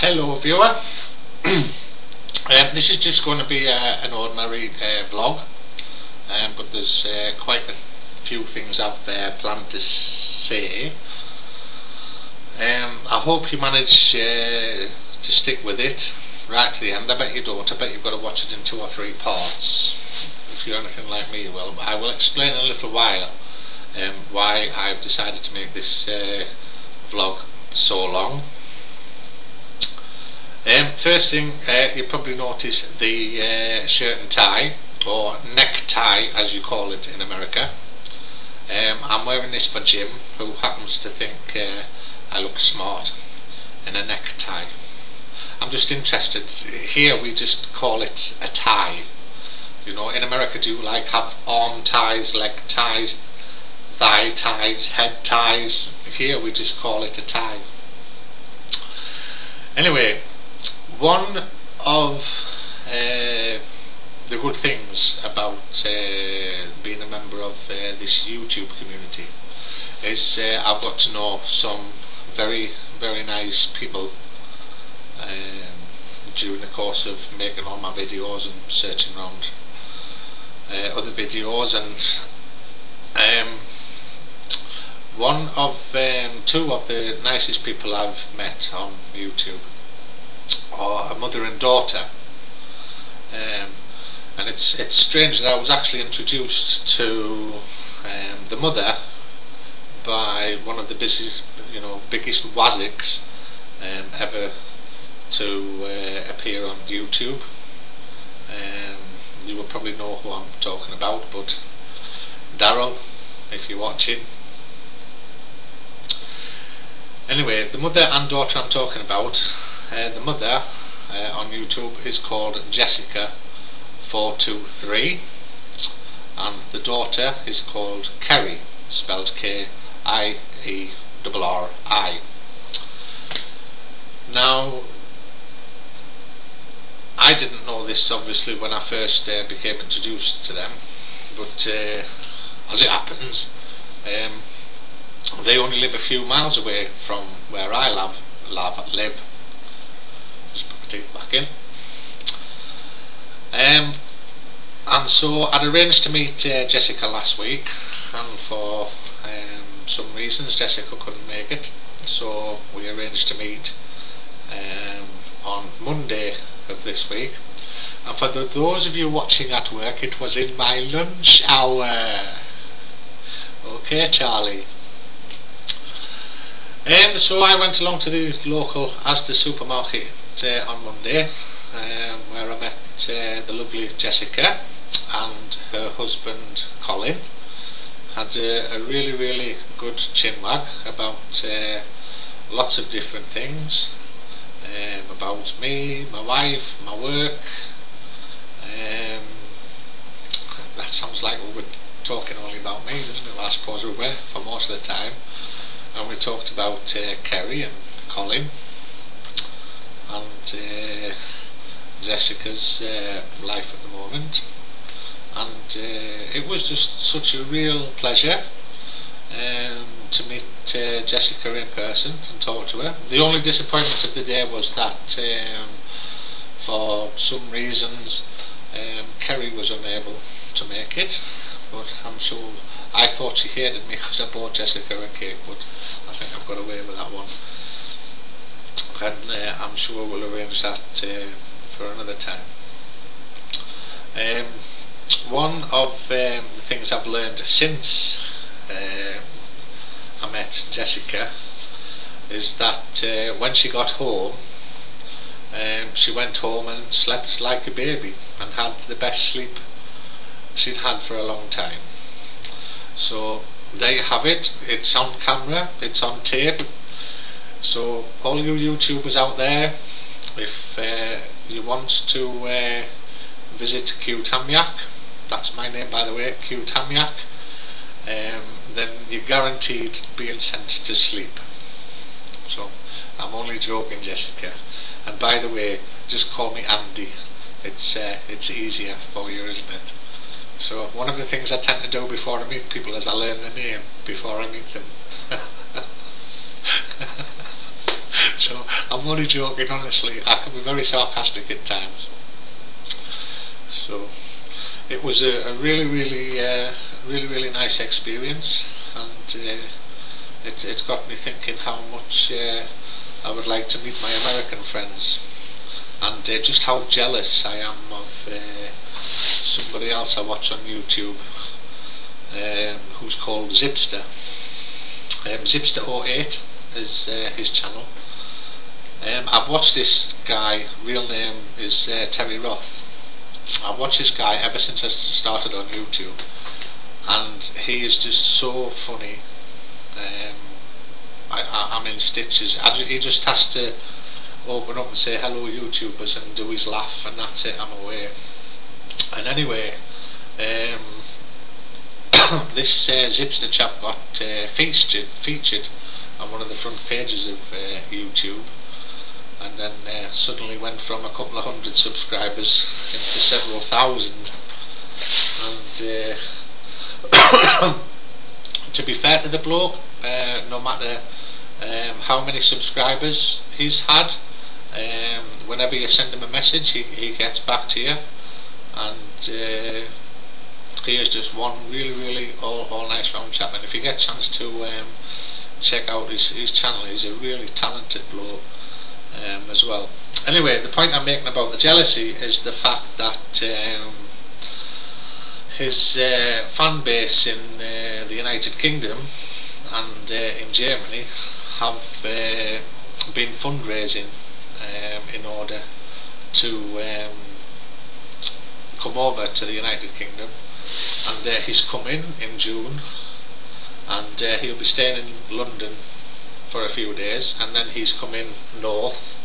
Hello viewer. This is just going to be an ordinary vlog, but there's quite a few things I've planned to say. I hope you manage to stick with it right to the end. I bet you don't. I bet you've got to watch it in 2 or 3 parts. If you're anything like me, well, I will explain in a little while why I've decided to make this vlog so long. First thing, you probably notice the shirt and tie, or necktie as you call it in America. I'm wearing this for Jim, who happens to think I look smart in a necktie. I'm just interested. Here we just call it a tie. You know, in America do you like have arm ties, leg ties, thigh ties, head ties? Here we just call it a tie. Anyway, one of the good things about being a member of this YouTube community is I've got to know some very nice people during the course of making all my videos and searching around other videos, and two of the nicest people I've met on YouTube are a mother and daughter, and it's strange that I was actually introduced to the mother by one of the biggest waziks ever to appear on YouTube. You will probably know who I'm talking about, but Daryl, if you're watching. Anyway, the mother and daughter I'm talking about, the mother on YouTube is called Jessyca423, and the daughter is called Kerry, spelled K-I-E-R-R-I. Now, I didn't know this obviously when I first became introduced to them, but as it happens, they only live a few miles away from where I live. Just put my teeth back in. And so I'd arranged to meet Jessyca last week, and for some reasons Jessyca couldn't make it, so we arranged to meet on Monday of this week. And for those of you watching at work, it was in my lunch hour. Okay, Charlie. So I went along to the local Asda supermarket on Monday, where I met the lovely Jessyca and her husband Colin. Had a really good chinwag about lots of different things, about me, my wife, my work. That sounds like we were talking only about me, doesn't it? Well, I suppose we were for most of the time. And we talked about Kerry and Colin and Jessyca's life at the moment, and it was just such a real pleasure to meet Jessyca in person and talk to her. The only disappointment of the day was that for some reasons Kerry was unable to make it, but I'm sure I thought she hated me because I bought Jessyca a cake, but I think I've got away with that one, and I'm sure we'll arrange that for another time. One of the things I've learned since I met Jessyca is that when she got home, she went home and slept like a baby and had the best sleep she'd had for a long time. So there you have it. It's on camera, it's on tape. So all you YouTubers out there, if you want to visit Q Tamyak, that's my name by the way, Q Tamyak, then you're guaranteed being sent to sleep. So I'm only joking, Jessyca. And by the way, just call me Andy. It's easier for you, isn't it? So one of the things I tend to do before I meet people is I learn their name before I meet them. So I'm only joking, honestly. I can be very sarcastic at times. So it was a really nice experience, and it's got me thinking how much I would like to meet my American friends, and just how jealous I am of somebody else I watch on YouTube, who's called Zipster. Zipster08 is his channel. I've watched this guy, real name is Terry Roth. I've watched this guy ever since I started on YouTube, and he is just so funny. I'm in stitches. He just has to open up and say hello YouTubers and do his laugh, and that's it, I'm away. And anyway, this Zipster chap got featured on one of the front pages of YouTube, and then suddenly went from a couple of hundred subscribers into several thousand. And to be fair to the bloke, no matter how many subscribers he's had, whenever you send him a message, he gets back to you, and he is just one really all nice round chap. And if you get a chance to check out his channel, he's a really talented bloke as well. Anyway, the point I'm making about the jealousy is the fact that his fan base in the United Kingdom and in Germany have been fundraising in order to come over to the United Kingdom, and he's come in June, and he'll be staying in London for a few days, and then he's coming north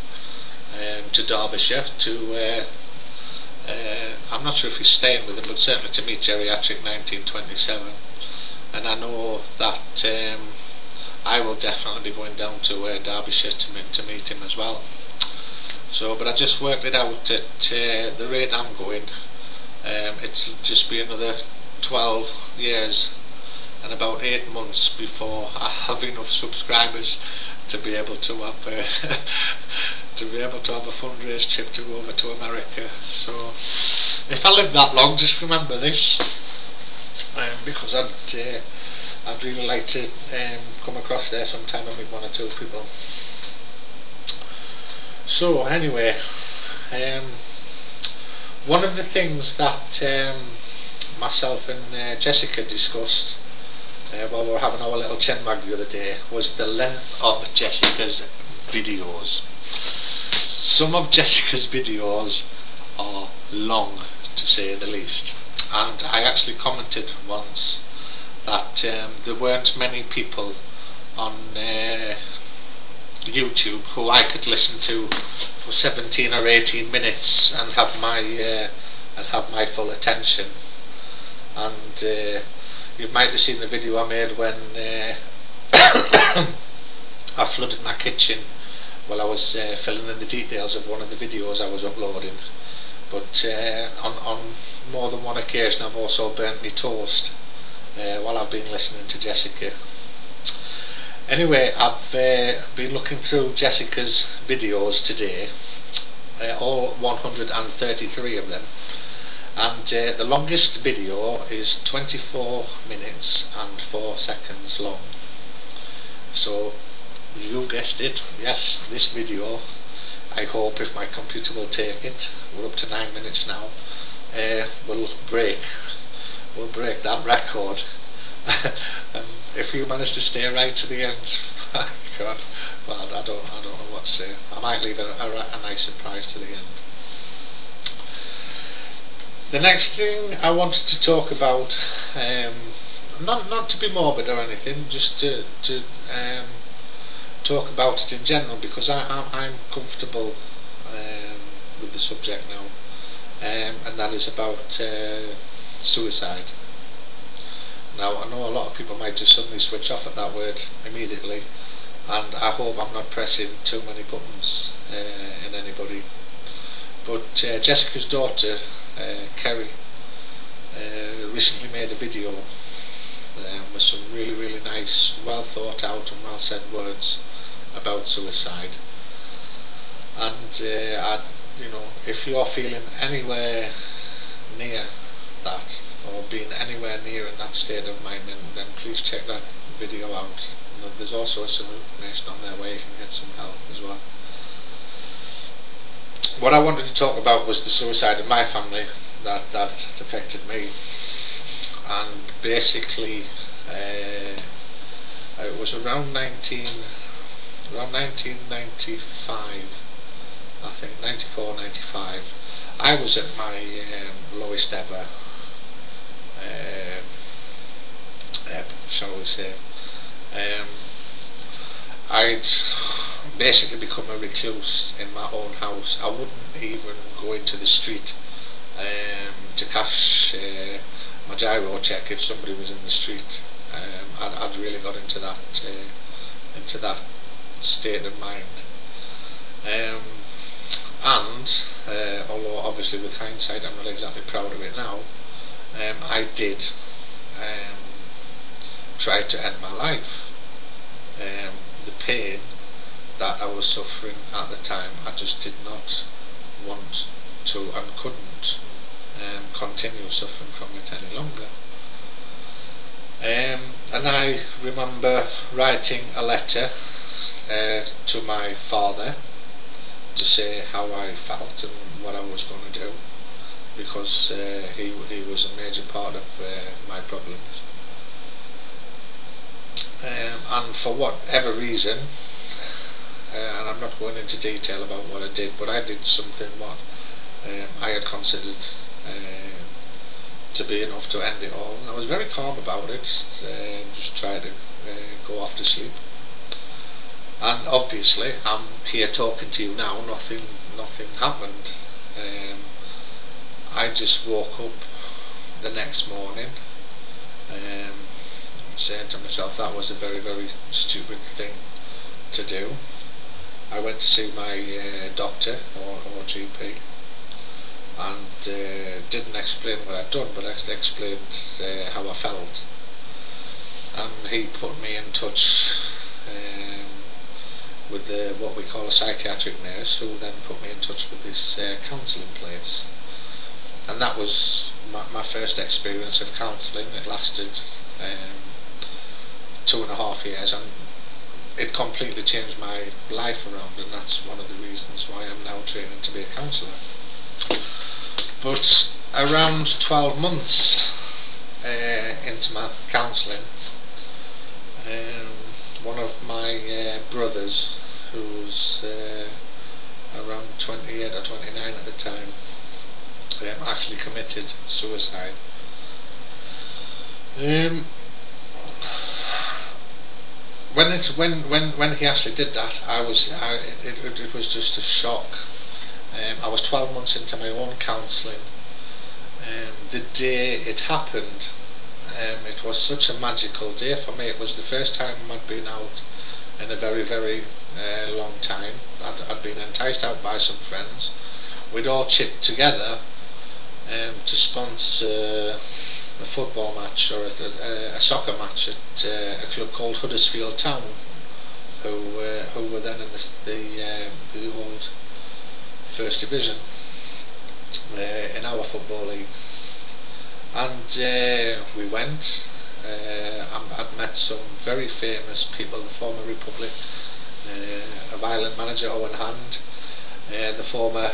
to Derbyshire to I'm not sure if he's staying with him, but certainly to meet Geriatric 1927. And I know that I will definitely be going down to Derbyshire to meet him as well. So, but I just worked it out at the rate I'm going, it's just be another 12 years and about 8 months before I have enough subscribers to be able to have a fundraise trip to go over to America. So if I live that long, just remember this, because I'd really like to come across there sometime and meet one or two people. So anyway, one of the things that myself and Jessyca discussed while we were having our little chin mag the other day was the length of Jessyca's videos. Some of Jessyca's videos are long, to say the least, and I actually commented once that there weren't many people on YouTube who I could listen to for 17 or 18 minutes and have my full attention. And you might have seen the video I made when I flooded my kitchen while I was filling in the details of one of the videos I was uploading. But on more than one occasion I've also burnt my toast while I've been listening to Jessyca. Anyway, I've been looking through Jessyca's videos today, all 133 of them, and the longest video is 24 minutes and 4 seconds long. So you guessed it, yes, this video, I hope, if my computer will take it, we're up to 9 minutes now, will break that record. If you manage to stay right to the end, my God, well, I don't know what to say. I might leave a nice surprise to the end. The next thing I wanted to talk about, not to be morbid or anything, just to talk about it in general, because I'm comfortable with the subject now, and that is about suicide. Now, I know a lot of people might just suddenly switch off at that word immediately, and I hope I'm not pressing too many buttons in anybody. But Jessyca's daughter, Kerry, recently made a video with some really nice, well thought out and well said words about suicide. And if you're feeling anywhere near that, or being anywhere near in that state of mind, then please check that video out. There's also some information on there where you can get some help as well. What I wanted to talk about was the suicide in my family that affected me, and basically it was around 1995, I think 94, 95. I was at my lowest ever, shall we say. I'd basically become a recluse in my own house. I wouldn't even go into the street to cash my gyro check if somebody was in the street. I'd really got into that state of mind. Although obviously with hindsight I'm not exactly proud of it now, I did try to end my life. The pain that I was suffering at the time, I just did not want to and couldn't continue suffering from it any longer. And I remember writing a letter to my father to say how I felt and what I was going to do, because he was a major part of my problems. And for whatever reason, and I'm not going into detail about what I did, but I did something what I had considered to be enough to end it all, and I was very calm about it, just tried to go off to sleep. And obviously I'm here talking to you now, nothing happened. I just woke up the next morning saying to myself that was a very, very stupid thing to do. I went to see my doctor or GP, and didn't explain what I'd done, but I explained how I felt, and he put me in touch with what we call a psychiatric nurse, who then put me in touch with this counselling place. And that was my first experience of counselling. It lasted 2.5 years, and it completely changed my life around, and that's one of the reasons why I'm now training to be a counsellor. But around 12 months into my counselling, one of my brothers, who was around 28 or 29 at the time, actually committed suicide. When he actually did that, it was just a shock. I was 12 months into my own counselling. The day it happened, it was such a magical day for me. It was the first time I'd been out in a very, very long time. I'd been enticed out by some friends. We'd all chipped together to sponsor a football match or a soccer match at a club called Huddersfield Town, who were then in the old First Division in our football league. And we went. I'd met some very famous people: the former Republic of Ireland manager Owen Hand, the former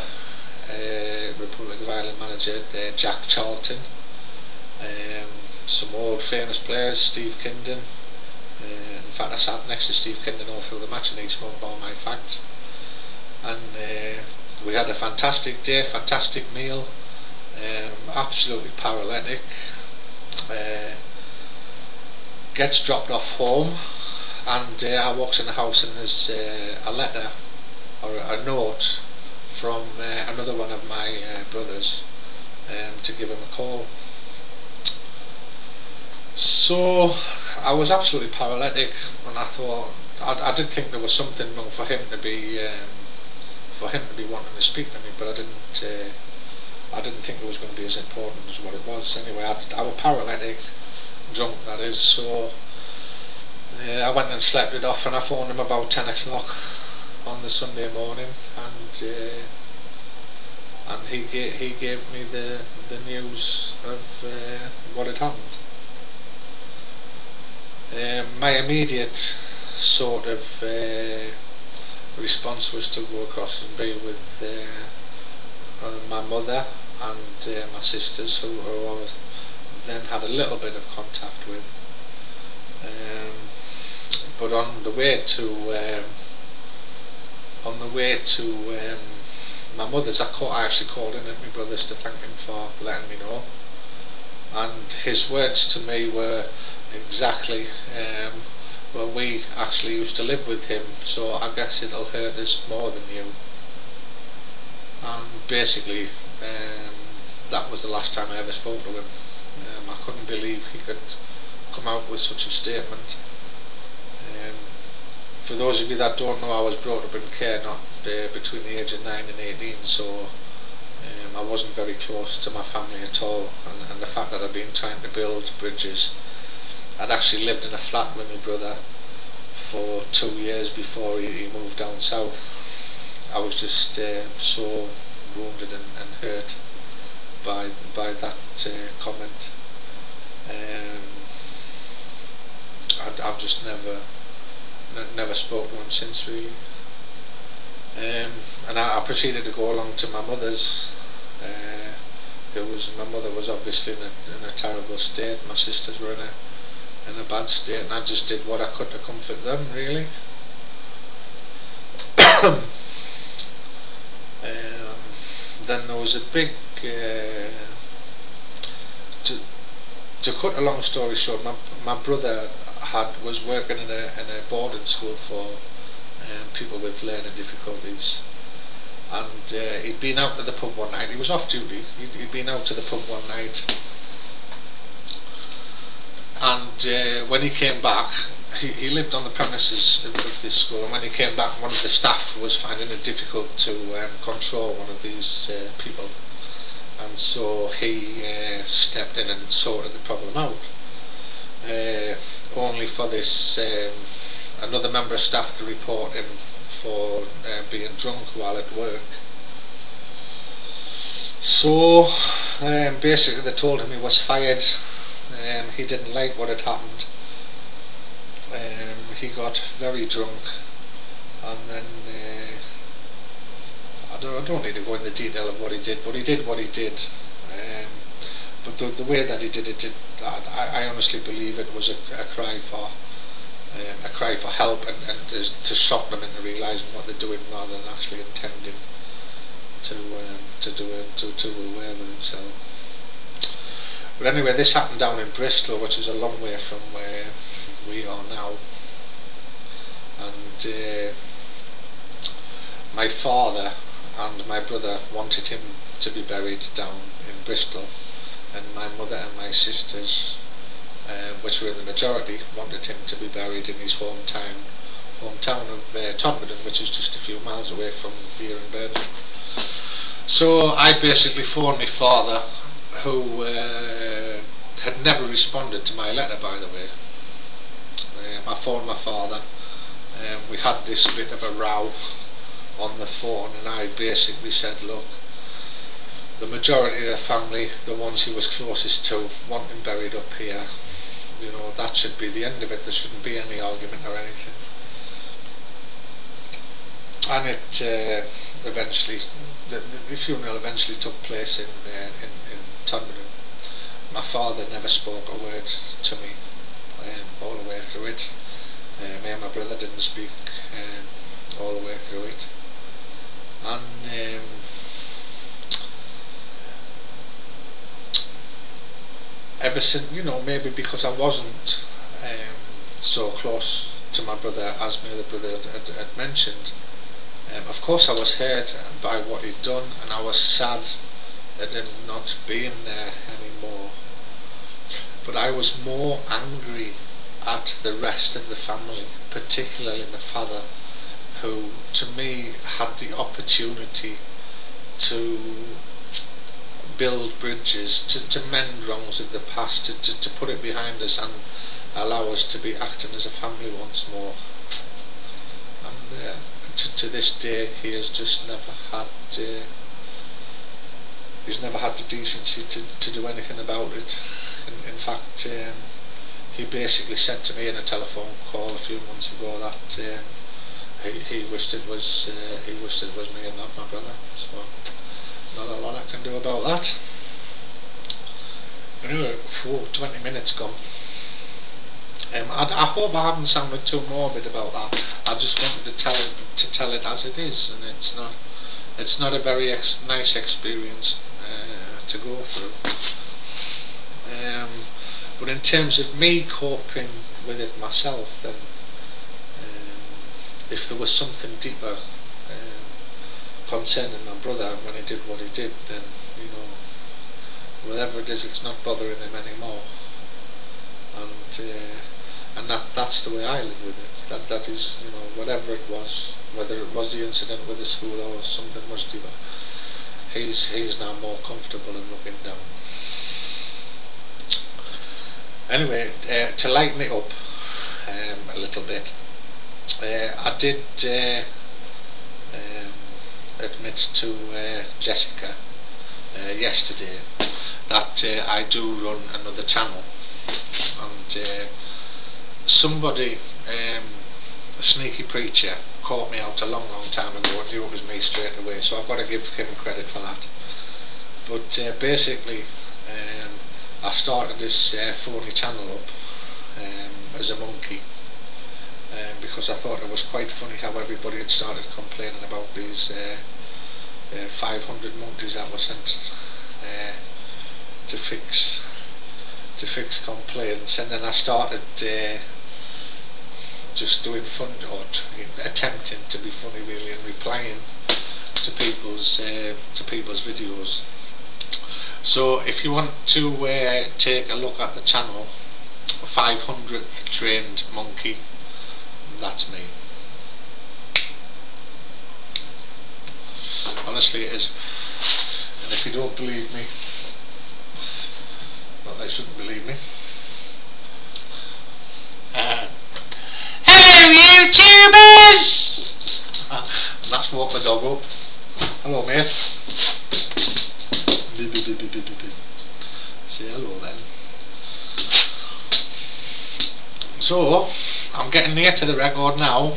Republic of Ireland manager Jack Charlton, some old famous players, Steve Kinden. In fact, I sat next to Steve Kinden all through the match, and he smoked all my fags. And we had a fantastic day, fantastic meal. Absolutely paralytic. Gets dropped off home, and I walks in the house, and there's a letter or a note from another one of my brothers to give him a call. So I was absolutely paralytic, and I thought I did think there was something wrong for him to be wanting to speak to me, but I didn't think it was going to be as important as what it was. Anyway, I was paralytic, drunk that is, so I went and slept it off, and I phoned him about 10 o'clock on the Sunday morning, and he gave me the news of what had happened. My immediate sort of response was to go across and be with my mother and my sisters, who I then had a little bit of contact with. But on the way to my mother's, I actually called in at my brother's to thank him for letting me know, and his words to me were exactly, well, we actually used to live with him, so I guess it'll hurt us more than you. And basically that was the last time I ever spoke to him. I couldn't believe he could come out with such a statement. For those of you that don't know, I was brought up in Cairnot between the age of 9 and 18, so I wasn't very close to my family at all, and the fact that I'd been trying to build bridges. I'd actually lived in a flat with my brother for 2 years before he moved down south. I was just so wounded and hurt by that comment. I've just never spoken to him since, really. And I proceeded to go along to my mother's. My mother was obviously in a terrible state. My sisters were in a bad state, and I just did what I could to comfort them, really. Then there was a big. To cut a long story short, my brother was working in a boarding school for people with learning difficulties, and he'd been out to the pub one night. He was off duty. He'd been out to the pub one night, and when he came back, he lived on the premises of this school, and when he came back, one of the staff was finding it difficult to control one of these people, and so he stepped in and sorted the problem out. Only for this another member of staff to report him for being drunk while at work. So basically they told him he was fired. He didn't like what had happened. He got very drunk, and then I don't need to go into the detail of what he did, but he did what he did. But the way that he did it, I honestly believe it was a cry for help, and to shock them into realising what they're doing, rather than actually intending to aware with himself. But anyway, this happened down in Bristol, which is a long way from where we are now, and my father and my brother wanted him to be buried down in Bristol, and my mother and my sisters, which were in the majority, wanted him to be buried in his hometown of Todmorden, which is just a few miles away from here in Burnley. So I basically phoned my father, who had never responded to my letter, by the way. I phoned my father, we had this bit of a row on the phone, and I basically said, look, the majority of the family, the ones he was closest to, want him buried up here. You know, that should be the end of it. There shouldn't be any argument or anything. And it eventually, the funeral eventually took place in Todmorden. My father never spoke a word to me all the way through it. Me and my brother didn't speak all the way through it. And ever since, you know, maybe because I wasn't so close to my brother as my other brother had mentioned, of course I was hurt by what he'd done, and I was sad at him not being there anymore. But I was more angry at the rest of the family, particularly my father, who to me had the opportunity to build bridges, to mend wrongs of the past, to put it behind us and allow us to be acting as a family once more. And to this day he has just never had he's never had the decency to do anything about it. In fact, he basically said to me in a telephone call a few months ago that he wished it was me and not my brother. So not a lot I can do about that. Anyway, 20 minutes gone. I hope I haven't sounded too morbid about that. I just wanted to tell it as it is, and it's not a very nice experience to go through. But in terms of me coping with it myself, then if there was something deeper concerning my brother when he did what he did, then whatever it is, it's not bothering him anymore. And that's the way I live with it. That is, whatever it was, whether it was the incident with the school or something much deeper, he's now more comfortable in looking down. Anyway, to lighten it up a little bit, I did admit to Jessyca yesterday that I do run another channel, and somebody, a sneaky preacher, caught me out a long time ago and knew it was me straight away, so I've got to give him credit for that. But basically, I started this phony channel up as a monkey, because I thought it was quite funny how everybody had started complaining about these 500 monkeys that were sent to fix complaints, and then I started just doing fun, or attempting to be funny really, and replying to people's videos. So if you want to take a look at the channel, 500th trained monkey, that's me. Honestly it is. And if you don't believe me, well, they shouldn't believe me. Hello YouTubers! And that's walk the dog up. Hello mate. Say hello then. So, I'm getting near to the record now.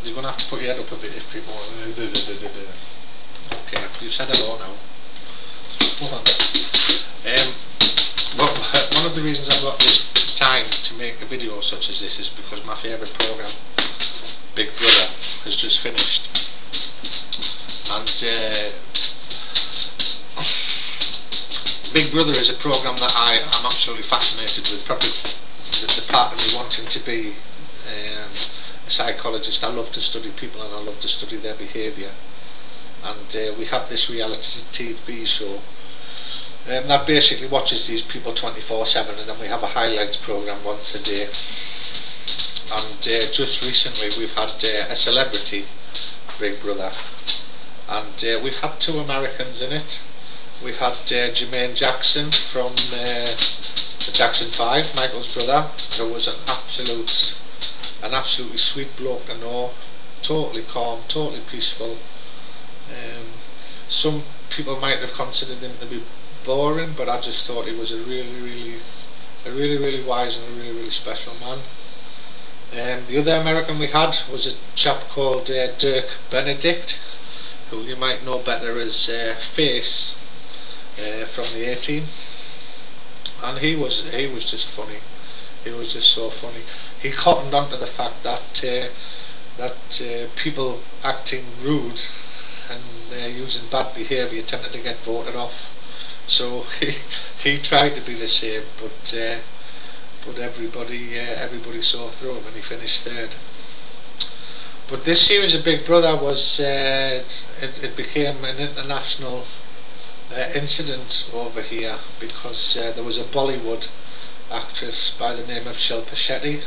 You're going to have to put your head up a bit if people want. Okay, you said hello now. Hold on. Well, one of the reasons I've got this time to make a video such as this is because my favourite programme, Big Brother, has just finished. And Big Brother is a programme that I am absolutely fascinated with. Probably the part of me wanting to be a psychologist. I love to study people and I love to study their behaviour. And we have this reality TV show that basically watches these people 24/7, and then we have a highlights programme once a day. And just recently we've had a celebrity Big Brother, and we had 2 Americans in it. We had Jermaine Jackson from Jackson 5, Michael's brother, who was an absolutely sweet bloke to know, totally calm, totally peaceful. Some people might have considered him to be boring, but I just thought he was a really wise and a really special man. The other American we had was a chap called Dirk Benedict, who you might know better as Face from the A-Team, and he was just funny. He was just so funny. He cottoned on to the fact that people acting rude and using bad behaviour tended to get voted off. So he tried to be the same, but everybody saw through him and he finished 3rd. But this series of Big Brother was it became an international incident over here, because there was a Bollywood actress by the name of Shilpa Shetty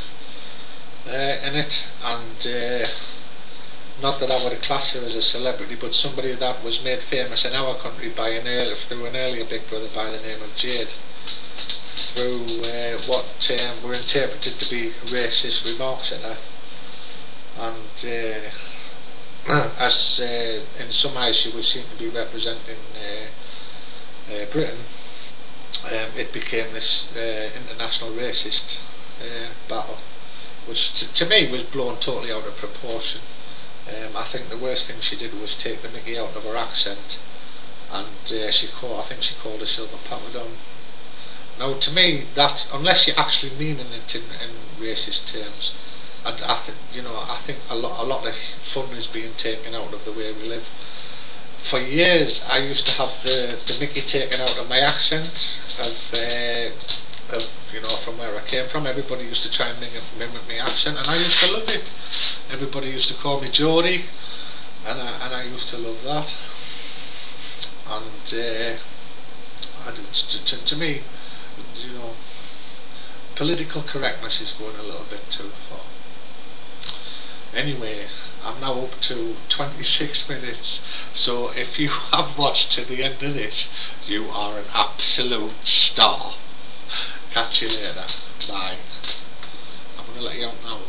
in it, and not that I would class her as a celebrity, but somebody that was made famous in our country by through an earlier Big Brother by the name of Jade, through what were interpreted to be racist remarks at her. And as in some eyes she was seen to be representing Britain, it became this international racist battle, which to me was blown totally out of proportion. I think the worst thing she did was take the mickey out of her accent, and I think she called herself a papadon. Now, to me, that, unless you're actually meaning it in racist terms, I think a lot of fun is being taken out of the way we live. For years, I used to have the mickey taken out of my accent from where I came from. Everybody used to try and mimic my accent, and I used to love it. Everybody used to call me Geordie, and I used to love that. And to me, political correctness is going a little bit too far. Anyway, I'm now up to 26 minutes, so if you have watched to the end of this, you are an absolute star. Catch you later. Bye. I'm going to let you out now.